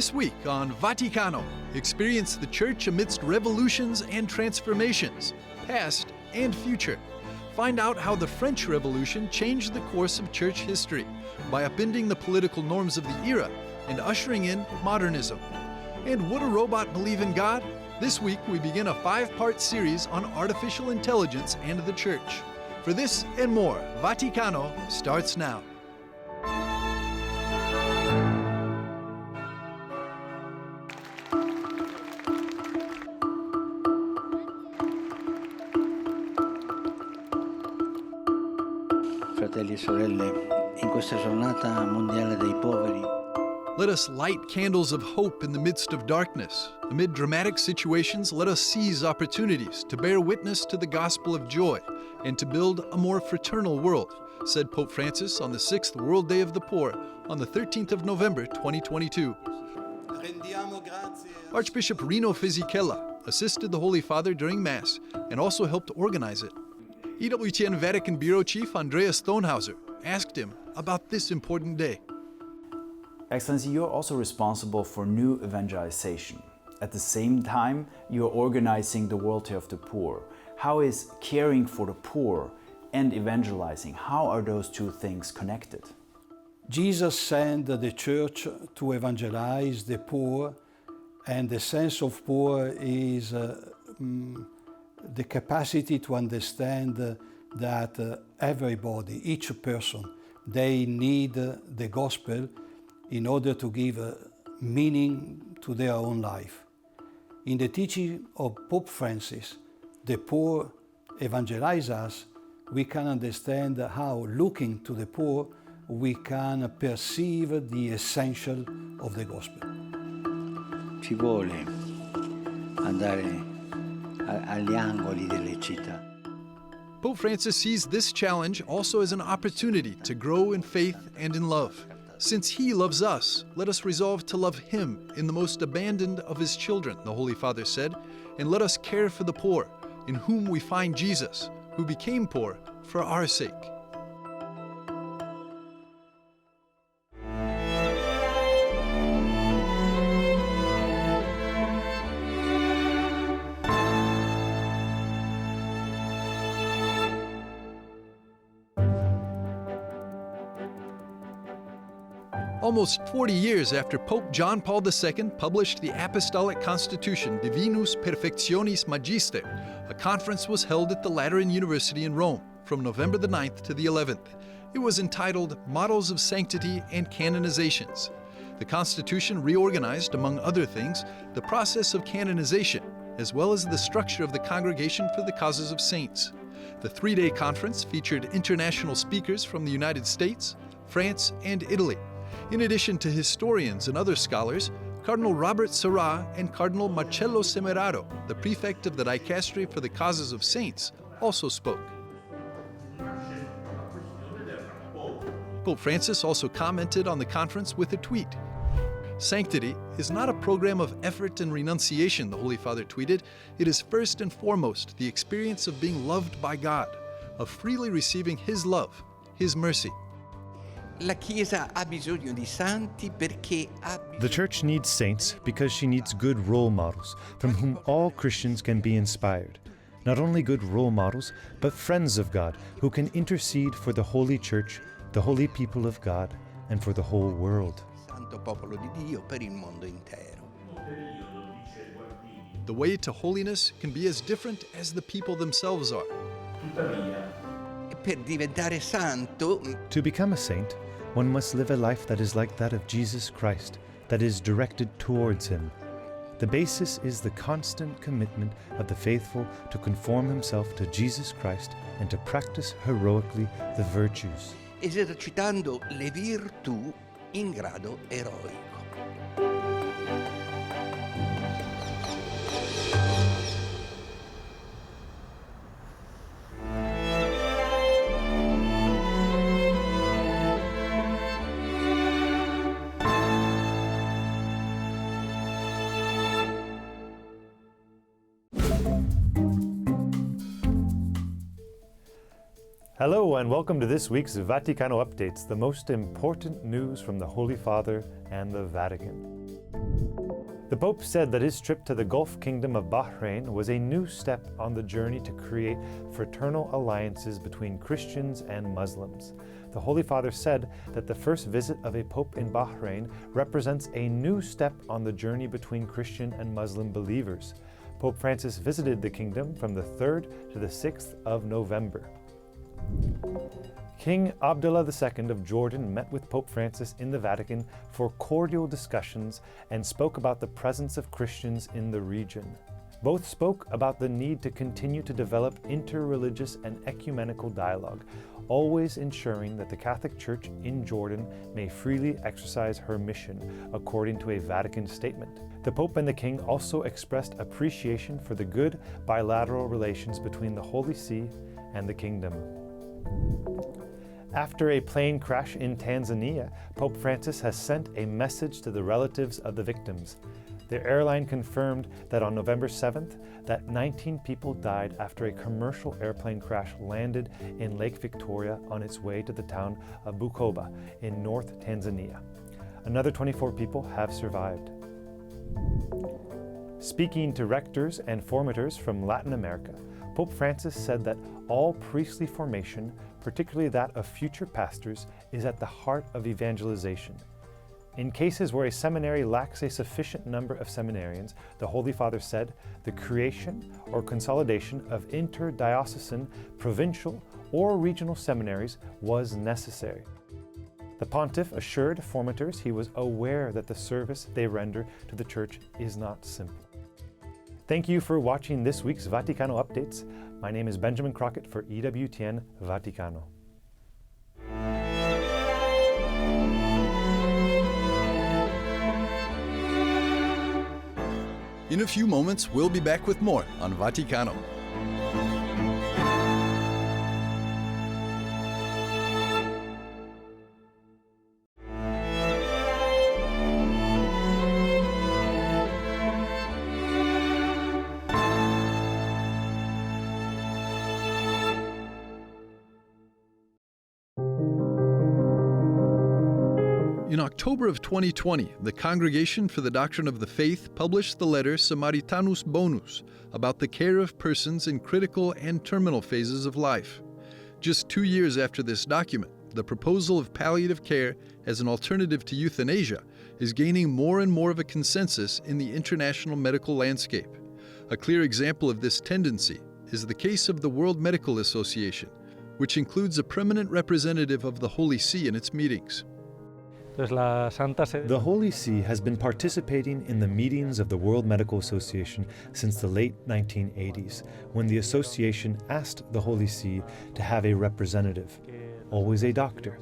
This week on Vaticano, experience the Church amidst revolutions and transformations, past and future. Find out how the French Revolution changed the course of Church history by upending the political norms of the era and ushering in modernism. And would a robot believe in God? This week we begin a 5-part series on artificial intelligence and the Church. For this and more, Vaticano starts now. Fratelli e sorelle, in questa giornata mondiale dei poveri, Let us light candles of hope in the midst of darkness. Amid dramatic situations, let us seize opportunities to bear witness to the gospel of joy and to build a more fraternal world, said Pope Francis on the 6th World Day of the Poor on the 13th of November 2022. Archbishop Rino Fisichella assisted the Holy Father during Mass and also helped organize it. ytsync-en Vatican Bureau Chief Andreas Thonhauser asked him about this important day. Excellency, you're also responsible for new evangelization. At the same time, you're organizing the World Day of the Poor. How is caring for the poor and evangelizing, how are those two things connected? Jesus sent the church to evangelize the poor, and the sense of poor is the capacity to understand that everybody, each person, they need the gospel in order to give meaning to their own life. In the teaching of Pope Francis, the poor evangelize us, we can understand how, looking to the poor, we can perceive the essential of the gospel. ci vuole andare agli angoli delle città. Pope Francis sees this challenge also as an opportunity to grow in faith and in love. Since he loves us, let us resolve to love him in the most abandoned of his children, the Holy Father said, and let us care for the poor, in whom we find Jesus, who became poor for our sake. Almost 40 years after Pope John Paul II published the Apostolic Constitution Divinus Perfectionis Magister, a conference was held at the Lateran University in Rome from November the 9th to the 11th. It was entitled Models of Sanctity and Canonizations. The Constitution reorganized, among other things, the process of canonization, as well as the structure of the Congregation for the Causes of Saints. The 3-day conference featured international speakers from the United States, France, and Italy. In addition to historians and other scholars, Cardinal Robert Sarra and Cardinal Marcello Semeraro, the prefect of the Dicastery for the Causes of Saints, also spoke. Pope Francis also commented on the conference with a tweet. Sanctity is not a program of effort and renunciation, the Holy Father tweeted. It is first and foremost the experience of being loved by God, of freely receiving His love, His mercy. La Chiesa ha bisogno di santi perché ha The Church needs saints because she needs good role models from whom all Christians can be inspired. Not only good role models, but friends of God who can intercede for the Holy Church, the holy people of God, and for the whole world. Santo popolo di Dio per il mondo intero. The way to holiness can be as different as the people themselves are. Per diventare santo To become a saint, one must live a life that is like that of Jesus Christ, that is directed towards Him. The basis is the constant commitment of the faithful to conform himself to Jesus Christ and to practice heroically the virtues. esercitando le virtù in grado eroico. Hello and welcome to this week's Vaticano Updates, the most important news from the Holy Father and the Vatican. The Pope said that his trip to the Gulf Kingdom of Bahrain was a new step on the journey to create fraternal alliances between Christians and Muslims. The Holy Father said that the first visit of a Pope in Bahrain represents a new step on the journey between Christian and Muslim believers. Pope Francis visited the kingdom from the 3rd to the 6th of November. King Abdullah II of Jordan met with Pope Francis in the Vatican for cordial discussions and spoke about the presence of Christians in the region. Both spoke about the need to continue to develop interreligious and ecumenical dialogue, always ensuring that the Catholic Church in Jordan may freely exercise her mission, according to a Vatican statement. The Pope and the King also expressed appreciation for the good bilateral relations between the Holy See and the Kingdom. After a plane crash in Tanzania, Pope Francis has sent a message to the relatives of the victims. The airline confirmed that on November 7th, that 19 people died after a commercial airplane crash landed in Lake Victoria on its way to the town of Bukoba in North Tanzania. Another 24 people have survived. Speaking to rectors and formators from Latin America, Pope Francis said that all priestly formation, particularly that of future pastors, is at the heart of evangelization. In cases where a seminary lacks a sufficient number of seminarians, the Holy Father said the creation or consolidation of interdiocesan, provincial, or regional seminaries was necessary. The pontiff assured formators he was aware that the service they render to the Church is not simple. Thank you for watching this week's Vaticano Updates. My name is Benjamin Crockett for EWTN Vaticano. In a few moments, we'll be back with more on Vaticano. In October of 2020, the Congregation for the Doctrine of the Faith published the letter Samaritanus Bonus about the care of persons in critical and terminal phases of life. Just 2 years after this document, the proposal of palliative care as an alternative to euthanasia is gaining more and more of a consensus in the international medical landscape. A clear example of this tendency is the case of the World Medical Association, which includes a prominent representative of the Holy See in its meetings. The Holy See has been participating in the meetings of the World Medical Association since the late 1980s, when the association asked the Holy See to have a representative, always a doctor,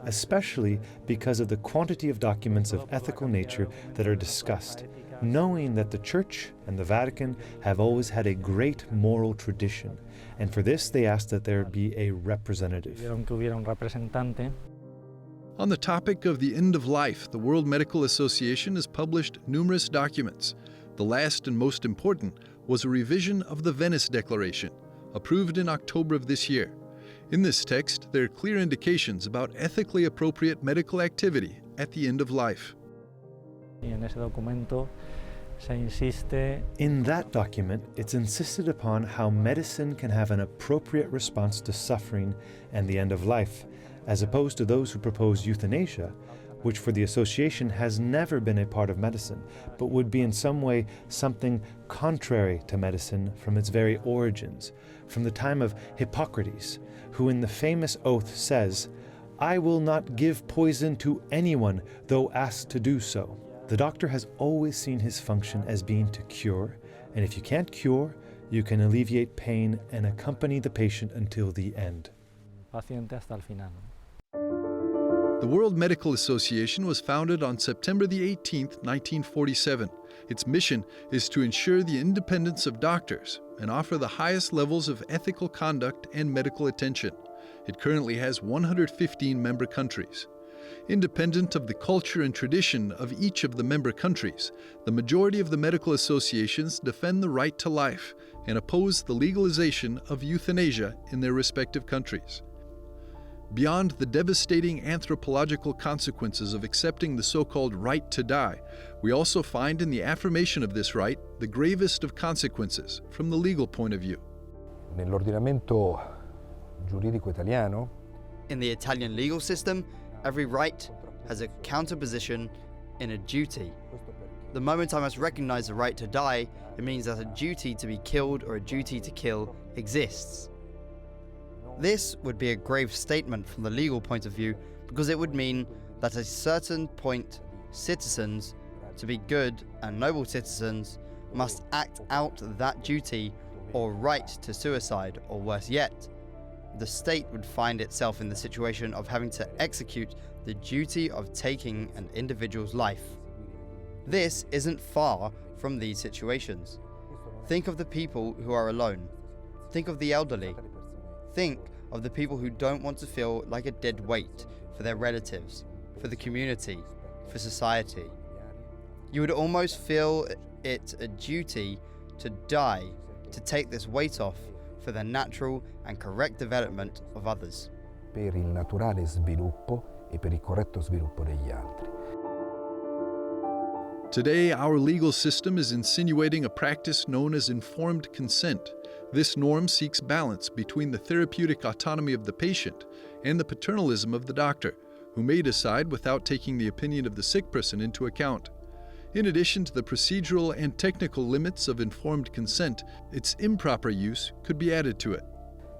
especially because of the quantity of documents of ethical nature that are discussed, knowing that the Church and the Vatican have always had a great moral tradition, and for this they asked that there be a representative. On the topic of the end of life, the World Medical Association has published numerous documents. The last and most important was a revision of the Venice Declaration, approved in October of this year. In this text, there are clear indications about ethically appropriate medical activity at the end of life. In that document, it's insisted upon how medicine can have an appropriate response to suffering and the end of life, as opposed to those who propose euthanasia, which for the association has never been a part of medicine, but would be in some way something contrary to medicine from its very origins, from the time of Hippocrates, who in the famous oath says, "I will not give poison to anyone, though asked to do so." The doctor has always seen his function as being to cure, and if you can't cure, you can alleviate pain and accompany the patient until the end. The World Medical Association was founded on September the 18th, 1947. Its mission is to ensure the independence of doctors and offer the highest levels of ethical conduct and medical attention. It currently has 115 member countries. Independent of the culture and tradition of each of the member countries, the majority of the medical associations defend the right to life and oppose the legalization of euthanasia in their respective countries. Beyond the devastating anthropological consequences of accepting the so-called right to die, we also find in the affirmation of this right the gravest of consequences from the legal point of view. Nell'ordinamento giuridico italiano, in the Italian legal system, every right has a counterposition in a duty. The moment I must recognize the right to die, it means that a duty to be killed or a duty to kill exists. This would be a grave statement from the legal point of view because it would mean that at a certain point, citizens, to be good and noble citizens, must act out that duty or right to suicide, or worse yet, the state would find itself in the situation of having to execute the duty of taking an individual's life. This isn't far from these situations. Think of the people who are alone. Think of the elderly. Think of the people who don't want to feel like a dead weight for their relatives, for the community, for society. You would almost feel it a duty to die, to take this weight off for the natural and correct development of others. per il naturale sviluppo e per il corretto sviluppo degli altri. Today, our legal system is insinuating a practice known as informed consent. This norm seeks balance between the therapeutic autonomy of the patient and the paternalism of the doctor, who may decide without taking the opinion of the sick person into account. In addition to the procedural and technical limits of informed consent, its improper use could be added to it.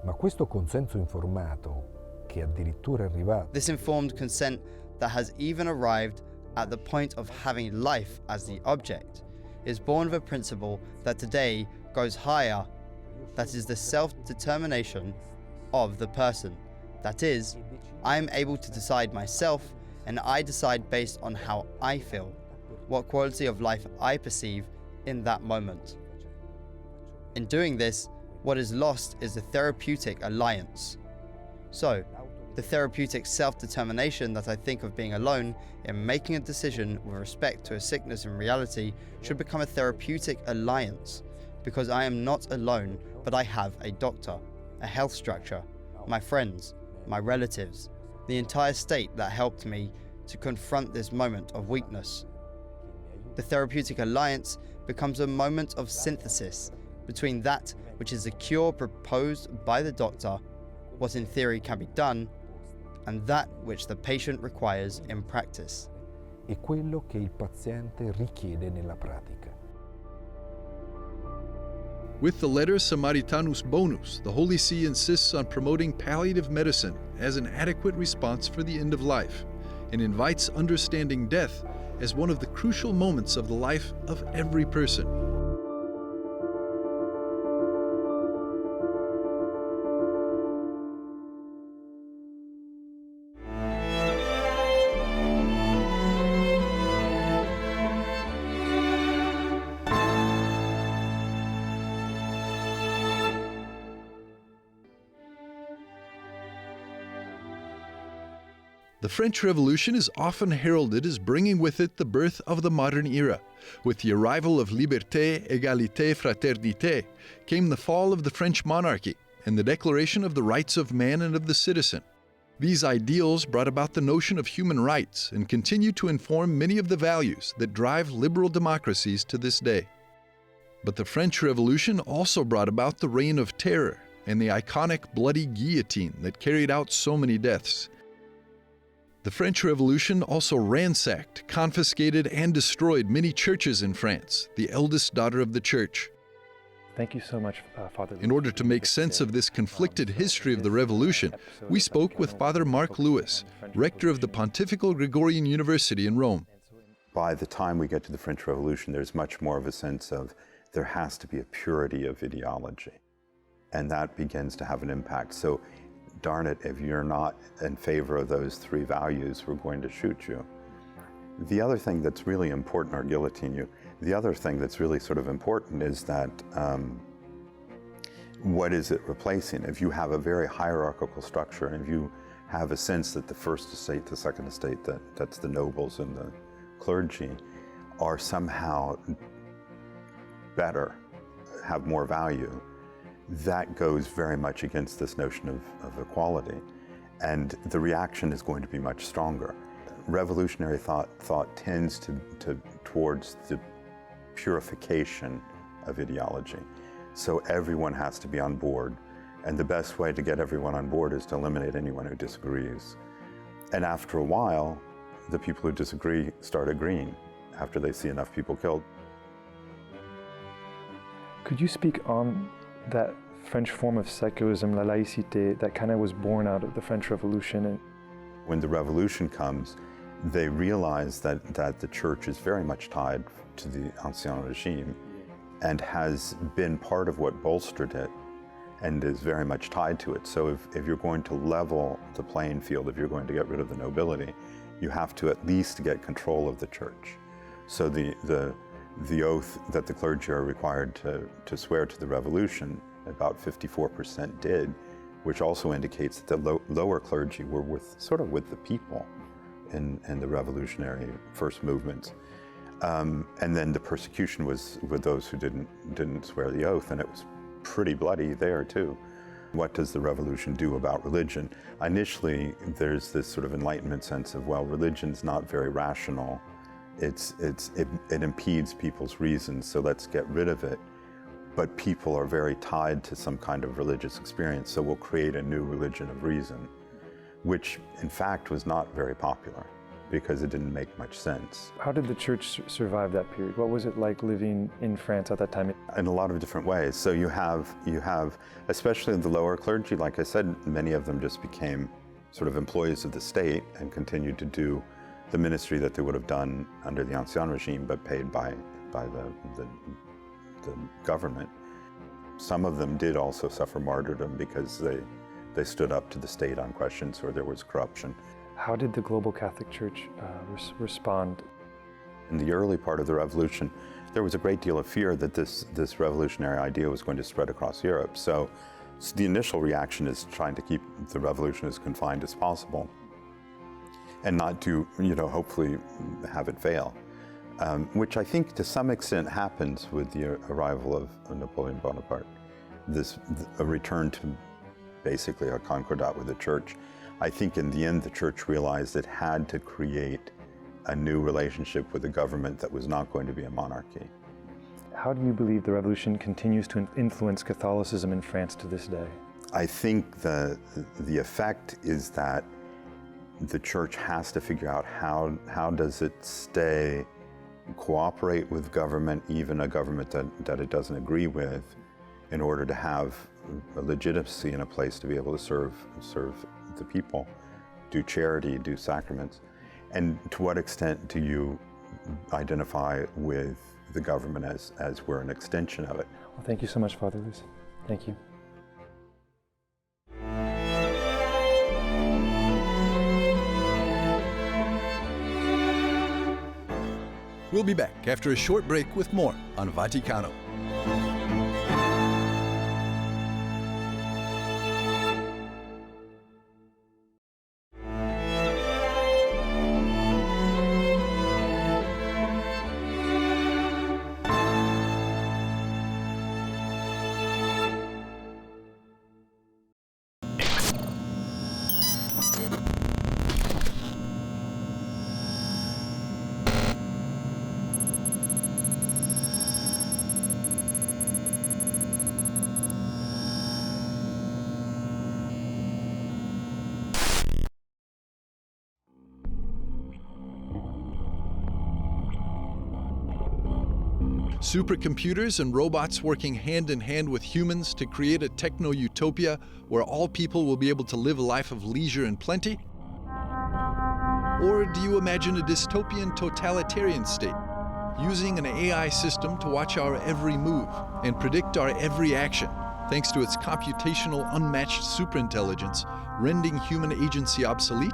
Ma questo consenso informato, che addirittura è arrivato, This informed consent that has even arrived at the point of having life as the object, is born of a principle that today goes higher, that is the self-determination of the person. That is, I am able to decide myself, and I decide based on how I feel, what quality of life I perceive in that moment. In doing this, what is lost is the therapeutic alliance. So, the therapeutic self-determination that I think of being alone in making a decision with respect to a sickness in reality should become a therapeutic alliance, because I am not alone, but I have a doctor, a health structure, my friends, my relatives, the entire state that helped me to confront this moment of weakness. The therapeutic alliance becomes a moment of synthesis between that which is the cure proposed by the doctor, what in theory can be done, and that which the patient requires in practice. è quello che il paziente richiede nella pratica. With the letter Samaritanus Bonus, the Holy See insists on promoting palliative medicine as an adequate response for the end of life, and invites understanding death as one of the crucial moments of the life of every person. The French Revolution is often heralded as bringing with it the birth of the modern era. With the arrival of liberté, égalité, fraternité, came the fall of the French monarchy and the declaration of the rights of man and of the citizen. These ideals brought about the notion of human rights and continue to inform many of the values that drive liberal democracies to this day. But the French Revolution also brought about the Reign of Terror and the iconic bloody guillotine that carried out so many deaths. The French Revolution also ransacked, confiscated, and destroyed many churches in France, the eldest daughter of the church. Thank you so much, Father. In order to make sense of this conflicted history of the Revolution, we spoke with Father Mark Lewis, rector of the Pontifical Gregorian University in Rome. By the time we get to the French Revolution, there's much more of a sense of there has to be a purity of ideology, and that begins to have an impact. So, darn it, if you're not in favor of those three values, we're going to shoot you. The other thing that's really important, or guillotine you, the other thing that's really sort of important is that what is it replacing? If you have a very hierarchical structure, and if you have a sense that the first estate, the second estate, that's the nobles and the clergy, are somehow better, have more value, that goes very much against this notion of equality. And the reaction is going to be much stronger. Revolutionary thought tends towards the purification of ideology. So everyone has to be on board. And the best way to get everyone on board is to eliminate anyone who disagrees. And after a while, the people who disagree start agreeing after they see enough people killed. Could you speak on that French form of secularism, la laïcité, that kind of was born out of the French Revolution? When the revolution comes, they realize that the church is very much tied to the Ancien Regime and has been part of what bolstered it and is very much tied to it. So if you're going to level the playing field, if you're going to get rid of the nobility, you have to at least get control of the church. So the oath that the clergy are required to swear to the revolution, about 54% did, which also indicates that the lower clergy were with the people in the revolutionary first movements. And then the persecution was with those who didn't swear the oath, and it was pretty bloody there too. What does the revolution do about religion? Initially, there's this sort of Enlightenment sense of, well, religion's not very rational. It impedes people's reasons, so let's get rid of it. But people are very tied to some kind of religious experience, so we'll create a new religion of reason, which in fact was not very popular because it didn't make much sense. How did the church survive that period? What was it like living in France at that time? In a lot of different ways. So you have, especially the lower clergy, like I said, many of them just became sort of employees of the state and continued to do the ministry that they would have done under the Ancien Regime, but paid by the government. Some of them did also suffer martyrdom because they stood up to the state on questions where there was corruption. How did the global Catholic Church respond? In the early part of the revolution, there was a great deal of fear that this revolutionary idea was going to spread across Europe. So the initial reaction is trying to keep the revolution as confined as possible and not to, hopefully have it fail. Which I think to some extent happens with the arrival of Napoleon Bonaparte. A return to basically a concordat with the church. I think in the end the church realized it had to create a new relationship with the government that was not going to be a monarchy. How do you believe the revolution continues to influence Catholicism in France to this day? I think the effect is that the church has to figure out how does it cooperate with government, even a government that it doesn't agree with, in order to have a legitimacy in a place to be able to serve the people, do charity, do sacraments. And to what extent do you identify with the government as we're an extension of it? Well, thank you so much, Father Luis. Thank you. We'll be back after a short break with more on Vaticano. Supercomputers and robots working hand in hand with humans to create a techno-utopia where all people will be able to live a life of leisure and plenty? Or do you imagine a dystopian totalitarian state, using an AI system to watch our every move and predict our every action, thanks to its computational unmatched superintelligence, rendering human agency obsolete?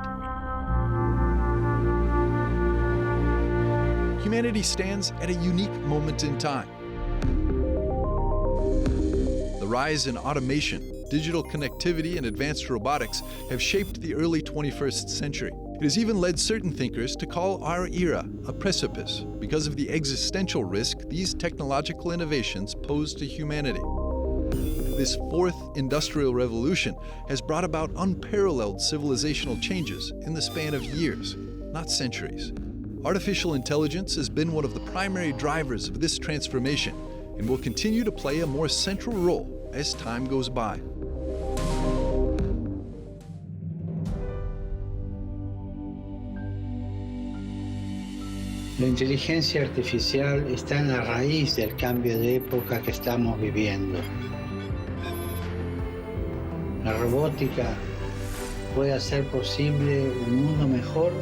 Humanity stands at a unique moment in time. The rise in automation, digital connectivity, and advanced robotics have shaped the early 21st century. It has even led certain thinkers to call our era a precipice because of the existential risk these technological innovations pose to humanity. This fourth industrial revolution has brought about unparalleled civilizational changes in the span of years, not centuries. Artificial intelligence has been one of the primary drivers of this transformation and will continue to play a more central role as time goes by. La inteligencia artificial está en la raíz del cambio de época que estamos viviendo. La robótica puede hacer posible un mundo mejor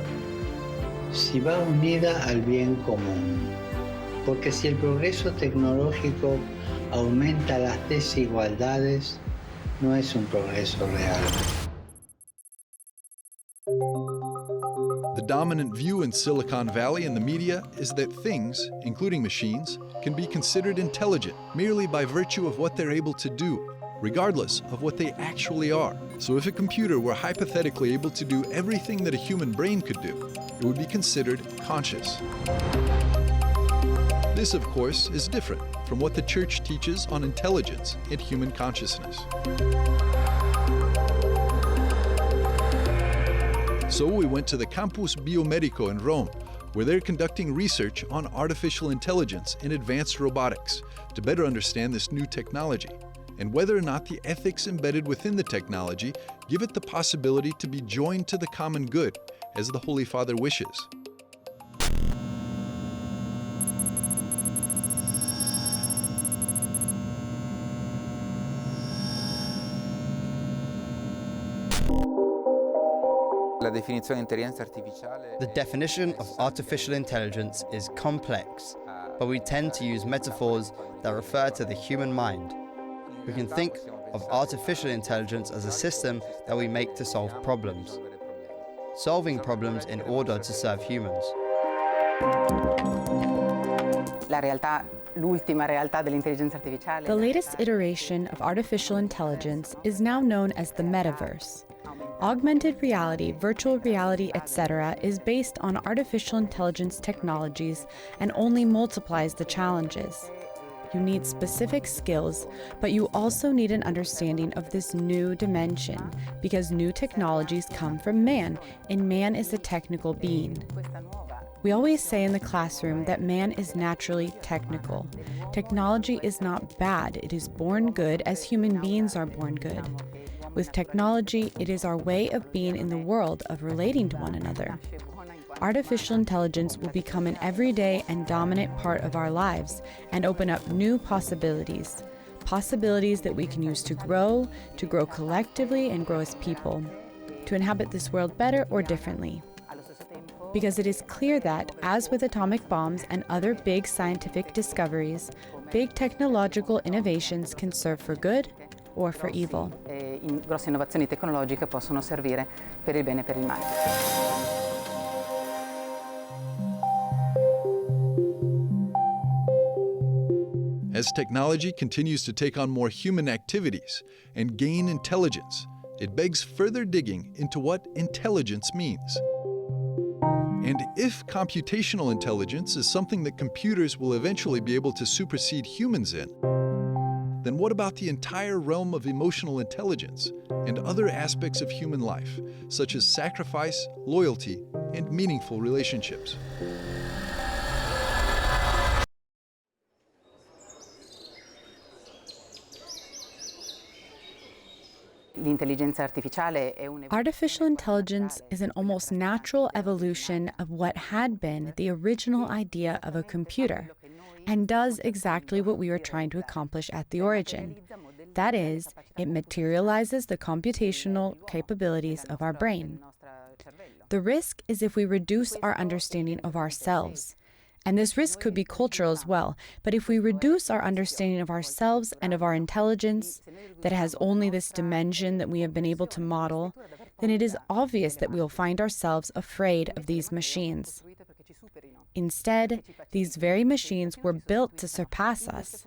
si va unida al bien común. Porque si el progreso tecnológico aumenta las desigualdades, no es un progreso real. The dominant view in Silicon Valley and the media is that things, including machines, can be considered intelligent merely by virtue of what they're able to do, regardless of what they actually are. So if a computer were hypothetically able to do everything that a human brain could do, it would be considered conscious. This, of course, is different from what the Church teaches on intelligence and human consciousness. So we went to the Campus Biomedico in Rome, where they're conducting research on artificial intelligence and advanced robotics to better understand this new technology, and whether or not the ethics embedded within the technology give it the possibility to be joined to the common good, as the Holy Father wishes. The definition of artificial intelligence is complex, but we tend to use metaphors that refer to the human mind. We can think of artificial intelligence as a system that we make to solve problems, solving problems in order to serve humans. The latest iteration of artificial intelligence is now known as the metaverse. Augmented reality, virtual reality, etc. is based on artificial intelligence technologies and only multiplies the challenges. You need specific skills, but you also need an understanding of this new dimension, because new technologies come from man, and man is a technical being. We always say in the classroom that man is naturally technical. Technology is not bad, it is born good as human beings are born good. With technology, it is our way of being in the world, of relating to one another. Artificial intelligence will become an everyday and dominant part of our lives and open up new possibilities. Possibilities that we can use to grow collectively and grow as people, to inhabit this world better or differently. Because it is clear that, as with atomic bombs and other big scientific discoveries, big technological innovations can serve for good or for evil. Grosse innovazioni tecnologiche possono servire per il bene e per il male. As technology continues to take on more human activities and gain intelligence, it begs further digging into what intelligence means. And if computational intelligence is something that computers will eventually be able to supersede humans in, then what about the entire realm of emotional intelligence and other aspects of human life, such as sacrifice, loyalty, and meaningful relationships? Artificial intelligence is an almost natural evolution of what had been the original idea of a computer, and does exactly what we were trying to accomplish at the origin. That is, it materializes the computational capabilities of our brain. The risk is if we reduce our understanding of ourselves. And this risk could be cultural as well, but if we reduce our understanding of ourselves and of our intelligence, that has only this dimension that we have been able to model, then it is obvious that we will find ourselves afraid of these machines. Instead, these very machines were built to surpass us,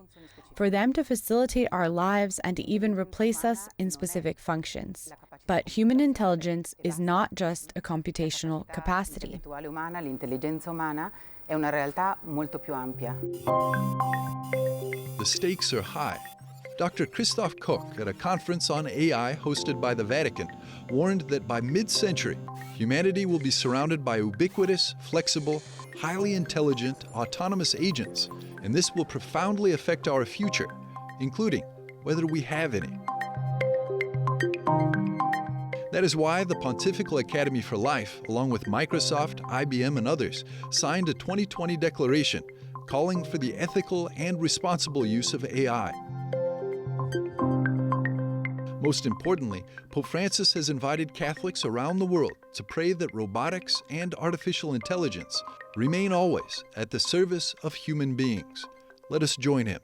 for them to facilitate our lives and to even replace us in specific functions. But human intelligence is not just a computational capacity. The stakes are high. Dr. Christoph Koch, at a conference on AI hosted by the Vatican, warned that by mid-century, humanity will be surrounded by ubiquitous, flexible, highly intelligent, autonomous agents, and this will profoundly affect our future, including whether we have any. That is why the Pontifical Academy for Life, along with Microsoft, IBM, and others, signed a 2020 declaration calling for the ethical and responsible use of AI. Most importantly, Pope Francis has invited Catholics around the world to pray that robotics and artificial intelligence remain always at the service of human beings. Let us join him